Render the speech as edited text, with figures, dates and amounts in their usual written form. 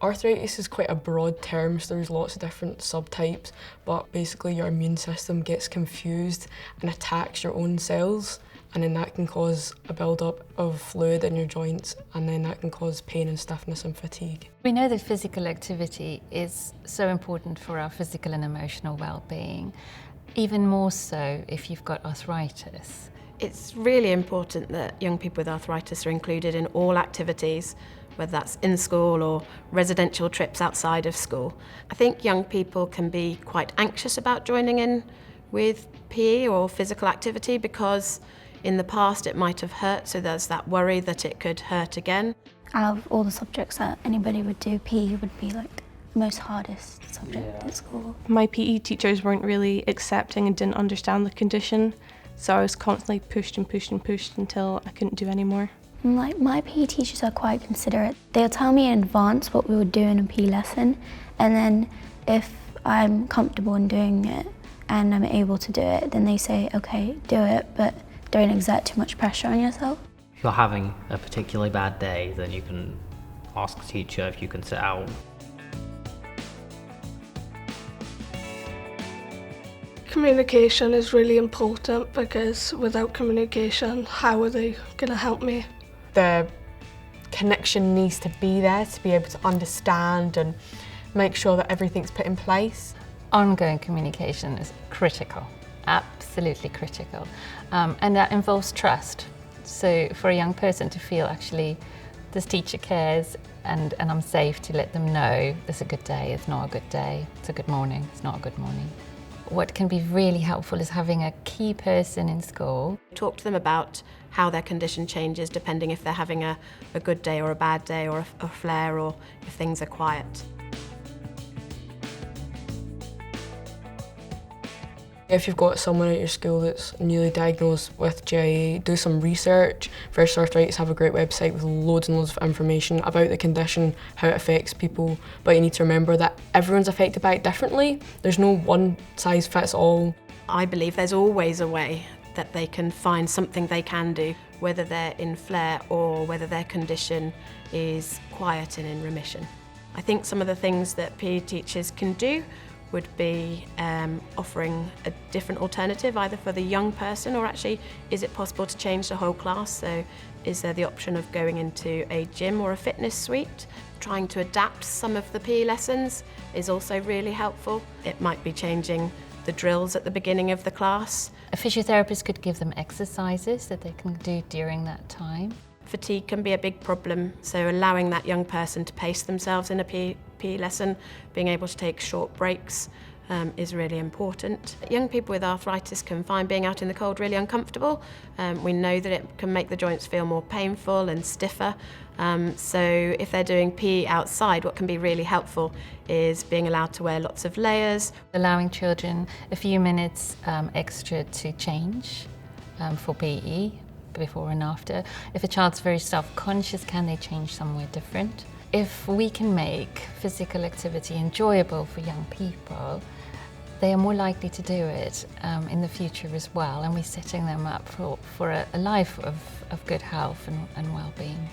Arthritis is quite a broad term, so there's lots of different subtypes, but basically your immune system gets confused and attacks your own cells, and then that can cause a build-up of fluid in your joints, and then that can cause pain and stiffness and fatigue. We know that physical activity is so important for our physical and emotional well-being, even more so if you've got arthritis. It's really important that young people with arthritis are included in all activities, whether that's in school or residential trips outside of school. I think young people can be quite anxious about joining in with PE or physical activity because in the past it might have hurt, so there's that worry that it could hurt again. Out of all the subjects that anybody would do, PE would be like the most hardest subject at school. My PE teachers weren't really accepting and didn't understand the condition, so I was constantly pushed and pushed and pushed until I couldn't do any more. Like, my PE teachers are quite considerate. They'll tell me in advance what we would do in a PE lesson, and then if I'm comfortable in doing it and I'm able to do it, then they say, okay, do it, but don't exert too much pressure on yourself. If you're having a particularly bad day, then you can ask the teacher if you can sit out. Communication is really important because without communication, how are they going to help me? The connection needs to be there to be able to understand and make sure that everything's put in place. Ongoing communication is critical, absolutely critical, and that involves trust. So for a young person to feel actually this teacher cares and I'm safe to let them know it's a good day, it's not a good day, it's a good morning, it's not a good morning. What can be really helpful is having a key person in school. Talk to them about how their condition changes depending if they're having a good day or a bad day or a flare or if things are quiet. If you've got someone at your school that's newly diagnosed with GIA, do some research. Versus Arthritis have a great website with loads and loads of information about the condition, how it affects people, but you need to remember that everyone's affected by it differently. There's no one size fits all. I believe there's always a way that they can find something they can do, whether they're in flare or whether their condition is quiet and in remission. I think some of the things that PE teachers can do would be offering a different alternative either for the young person or actually is it possible to change the whole class, so is there the option of going into a gym or a fitness suite? Trying to adapt some of the PE lessons is also really helpful. It might be changing the drills at the beginning of the class. A physiotherapist could give them exercises that they can do during that time. Fatigue can be a big problem, so allowing that young person to pace themselves in a PE lesson, being able to take short breaks is really important. Young people with arthritis can find being out in the cold really uncomfortable. We know that it can make the joints feel more painful and stiffer. So if they're doing PE outside, what can be really helpful is being allowed to wear lots of layers. Allowing children a few minutes extra to change for PE. Before and after. If a child's very self-conscious, can they change somewhere different? If we can make physical activity enjoyable for young people, they are more likely to do it in the future as well, and we're setting them up for a life of good health and well-being.